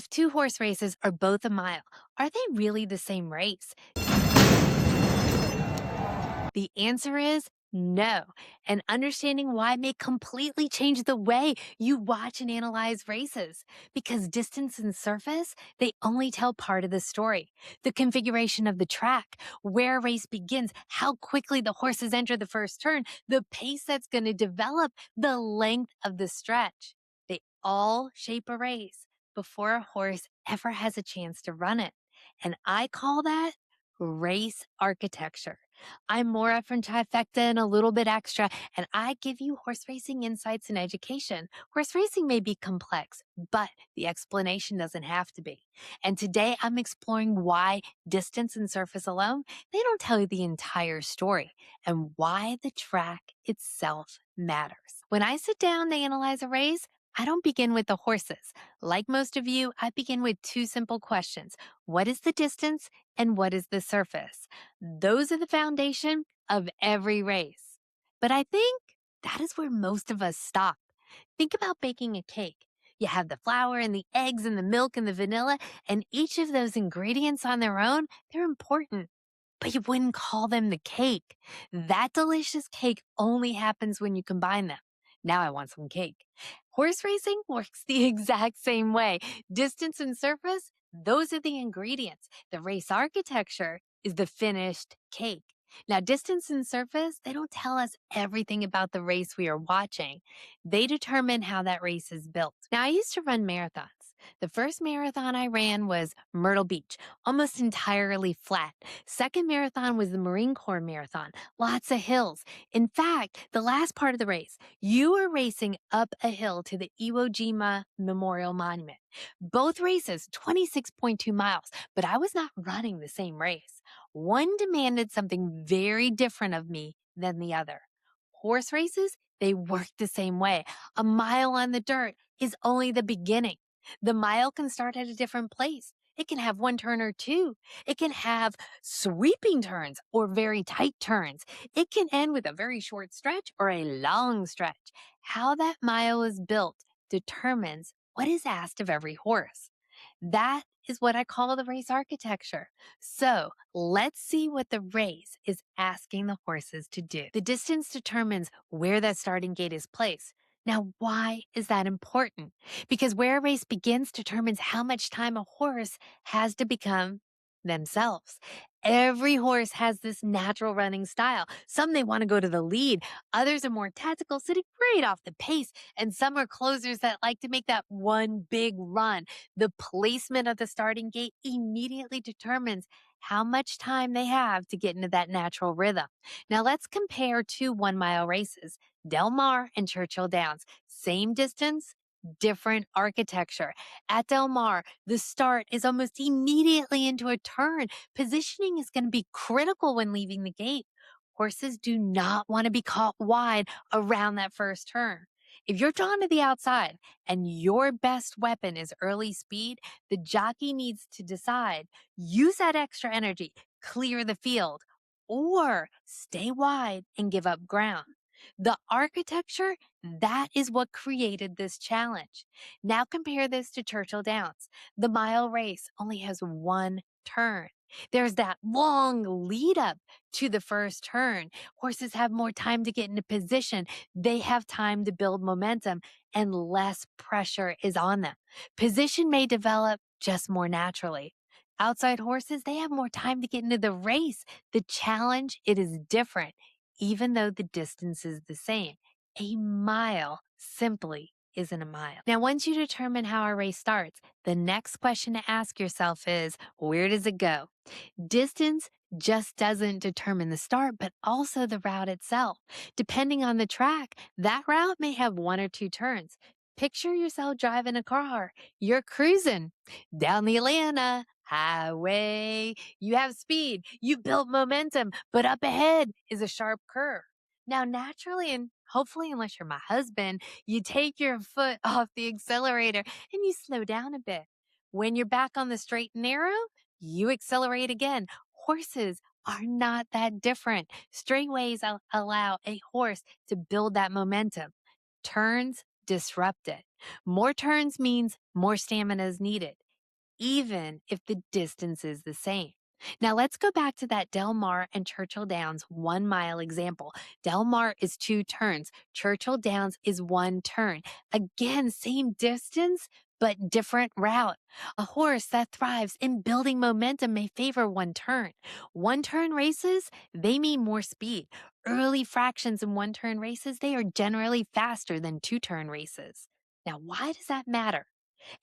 If two horse races are both a mile, are they really the same race? The answer is no. And understanding why may completely change the way you watch and analyze races. Because distance and surface, they only tell part of the story. The configuration of the track, where a race begins, how quickly the horses enter the first turn, the pace that's going to develop, the length of the stretch. They all shape a race before a horse ever has a chance to run it. And I call that race architecture. I'm Maura from Trifecta and A Little Bit Extra, and I give you horse racing insights and education. Horse racing may be complex, but the explanation doesn't have to be. And today I'm exploring why distance and surface alone, they don't tell you the entire story, and why the track itself matters. When I sit down to analyze a race, I don't begin with the horses. Like most of you, I begin with two simple questions. What is the distance and what is the surface? Those are the foundation of every race. But I think that is where most of us stop. Think about baking a cake. You have the flour and the eggs and the milk and the vanilla, and each of those ingredients on their own, they're important. But you wouldn't call them the cake. That delicious cake only happens when you combine them. Now I want some cake. Horse racing works the exact same way. Distance and surface, those are the ingredients. The race architecture is the finished cake. Now, distance and surface, they don't tell us everything about the race we are watching. They determine how that race is built. Now, I used to run marathons. The first marathon I ran was Myrtle Beach, almost entirely flat. Second marathon was the Marine Corps Marathon, lots of hills. In fact, the last part of the race, you were racing up a hill to the Iwo Jima Memorial Monument. Both races, 26.2 miles, but I was not running the same race. One demanded something very different of me than the other. Horse races, they work the same way. A mile on the dirt is only the beginning. The mile can start at a different place. It can have one turn or two. It can have sweeping turns or very tight turns. It can end with a very short stretch or a long stretch. How that mile is built determines what is asked of every horse. That is what I call the race architecture. So let's see what the race is asking the horses to do. The distance determines where that starting gate is placed. Now, why is that important? Because where a race begins determines how much time a horse has to become themselves. Every horse has this natural running style. Some they want to go to the lead. Others are more tactical, sitting right off the pace. And some are closers that like to make that one big run. The placement of the starting gate immediately determines how much time they have to get into that natural rhythm. Now let's compare two 1 mile races, Del Mar and Churchill Downs. Same distance, different architecture. At Del Mar, the start is almost immediately into a turn. Positioning is going to be critical when leaving the gate. Horses do not want to be caught wide around that first turn. If you're drawn to the outside and your best weapon is early speed, the jockey needs to decide, use that extra energy, clear the field, or stay wide and give up ground. The architecture, that is what created this challenge. Now compare this to Churchill Downs. The mile race only has one turn. There's that long lead up to the first turn. Horses have more time to get into position. They have time to build momentum and less pressure is on them. Position may develop just more naturally. Outside horses, they have more time to get into the race. The challenge, it is different, even though the distance is the same. A mile simply isn't a mile. Now, once you determine how a race starts, the next question to ask yourself is, where does it go? Distance just doesn't determine the start, but also the route itself. Depending on the track, that route may have one or two turns. Picture yourself driving a car. You're cruising down the Atlanta highway. You have speed, you build momentum, but up ahead is a sharp curve. Now, naturally, and hopefully, unless you're my husband, you take your foot off the accelerator and you slow down a bit. When you're back on the straight and narrow, you accelerate again. Horses are not that different. Straightaways allow a horse to build that momentum. Turns disrupt it. More turns means more stamina is needed. even if the distance is the same. Now let's go back to that Del Mar and Churchill Downs 1 mile example. Del Mar is 2 turns, Churchill Downs is 1 turn. Again, same distance, but different route. A horse that thrives in building momentum may favor 1 turn. 1 turn races, they mean more speed. Early fractions in 1 turn races, they are generally faster than 2 turn races. Now, why does that matter?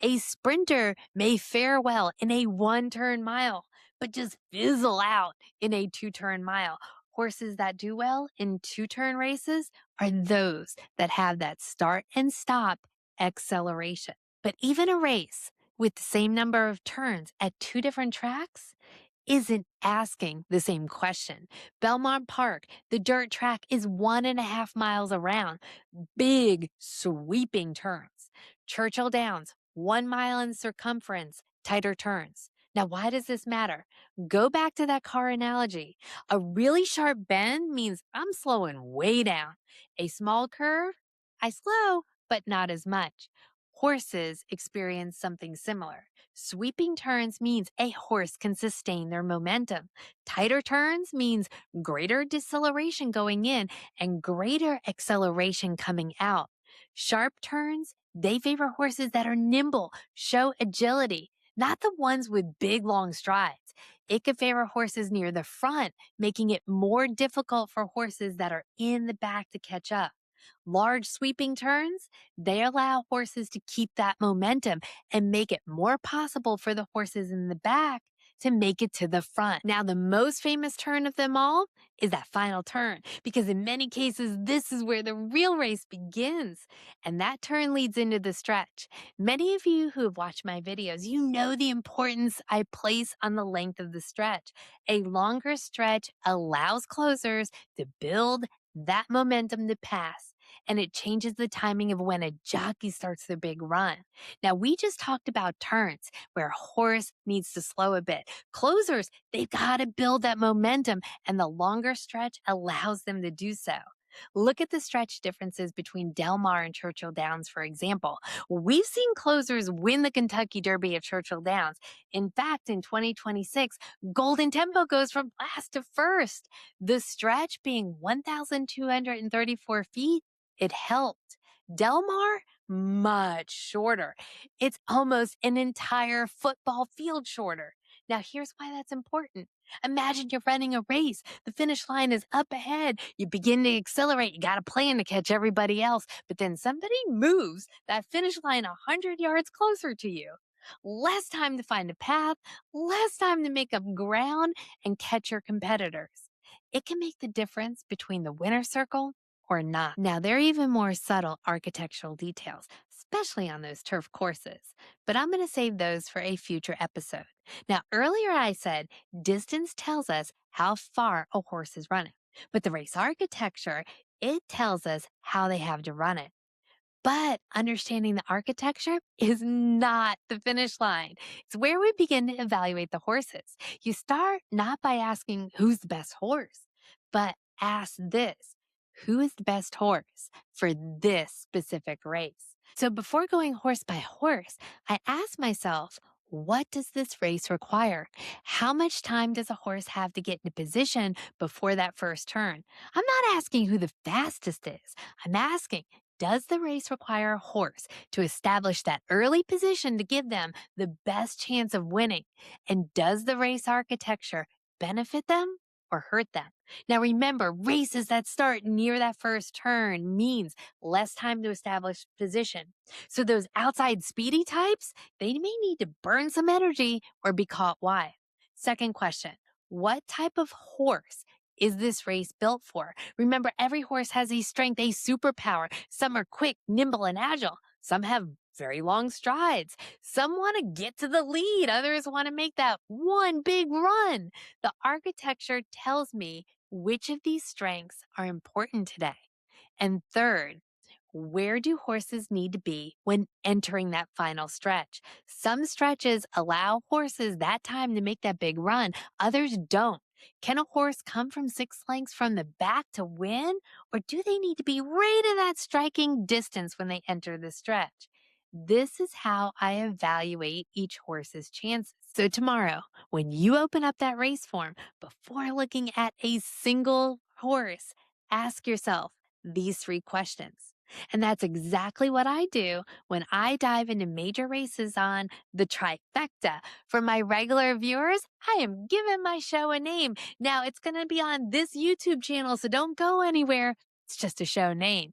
A sprinter may fare well in a 1 turn mile, but just fizzle out in a 2 turn mile. Horses that do well in 2 turn races are those that have that start and stop acceleration. But even a race with the same number of turns at 2 different tracks isn't asking the same question. Belmont Park, the dirt track is 1.5 miles around, big sweeping turns. Churchill Downs, 1 mile in circumference, tighter turns. Now, why does this matter? Go back to that car analogy. A really sharp bend means I'm slowing way down. A small curve, I slow, but not as much. Horses experience something similar. Sweeping turns means a horse can sustain their momentum. Tighter turns means greater deceleration going in and greater acceleration coming out. Sharp turns, they favor horses that are nimble, show agility, not the ones with big long strides. It could favor horses near the front, making it more difficult for horses that are in the back to catch up. Large sweeping turns, they allow horses to keep that momentum and make it more possible for the horses in the back to make it to the front. Now, the most famous turn of them all is that final turn, because in many cases, this is where the real race begins. And that turn leads into the stretch. Many of you who have watched my videos, you know the importance I place on the length of the stretch. A longer stretch allows closers to build that momentum to pass, and it changes the timing of when a jockey starts their big run. Now, we just talked about turns where a horse needs to slow a bit. Closers, they've got to build that momentum, and the longer stretch allows them to do so. Look at the stretch differences between Del Mar and Churchill Downs, for example. We've seen closers win the Kentucky Derby at Churchill Downs. In fact, in 2026, Golden Tempo goes from last to first. The stretch being 1,234 feet, it helped. Del Mar, much shorter. It's almost an entire football field shorter. Now, here's why that's important. Imagine you're running a race. The finish line is up ahead. You begin to accelerate. You got a plan to catch everybody else, but then somebody moves that finish line 100 yards closer to you. Less time to find a path, less time to make up ground and catch your competitors. It can make the difference between the winner's circle or not. Now, there are even more subtle architectural details, especially on those turf courses, but I'm going to save those for a future episode. Now, earlier I said distance tells us how far a horse is running, but the race architecture, it tells us how they have to run it. But understanding the architecture is not the finish line. It's where we begin to evaluate the horses. You start not by asking who's the best horse, but ask this: who is the best horse for this specific race? So before going horse by horse, I ask myself, what does this race require? How much time does a horse have to get into position before that first turn? I'm not asking who the fastest is. I'm asking, does the race require a horse to establish that early position to give them the best chance of winning? And does the race architecture benefit them or hurt them? Now remember, races that start near that first turn means less time to establish position. So those outside speedy types, they may need to burn some energy or be caught wide. Second question, what type of horse is this race built for? Remember, every horse has a strength, a superpower. Some are quick, nimble, and agile. Some have very long strides. Some want to get to the lead. Others want to make that one big run. The architecture tells me which of these strengths are important today. And third, where do horses need to be when entering that final stretch? Some stretches allow horses that time to make that big run. Others don't. Can a horse come from 6 lengths from the back to win? Or do they need to be right in that striking distance when they enter the stretch? This is how I evaluate each horse's chances. So, tomorrow, when you open up that race form, before looking at a single horse, ask yourself these three questions. And that's exactly what I do when I dive into major races on the trifecta. For my regular viewers, I am giving my show a name. Now, it's going to be on this YouTube channel, so don't go anywhere. It's just a show name.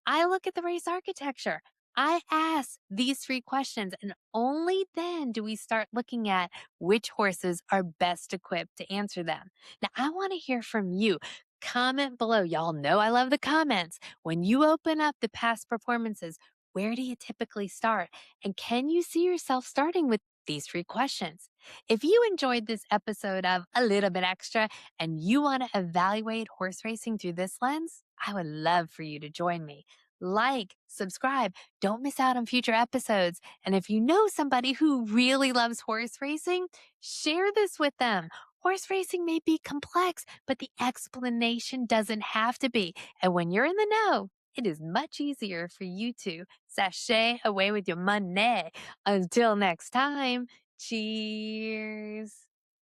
I look at the race architecture. I ask these three questions, and only then do we start looking at which horses are best equipped to answer them. Now, I want to hear from you. Comment below. Y'all know I love the comments. When you open up the past performances, where do you typically start? And can you see yourself starting with these three questions? If you enjoyed this episode of A Little Bit Extra and you want to evaluate horse racing through this lens, I would love for you to join me. Like, subscribe, don't miss out on future episodes. And if you know somebody who really loves horse racing, share this with them. Horse racing may be complex, but the explanation doesn't have to be. And when you're in the know, it is much easier for you to sashay away with your money. Until next time, cheers.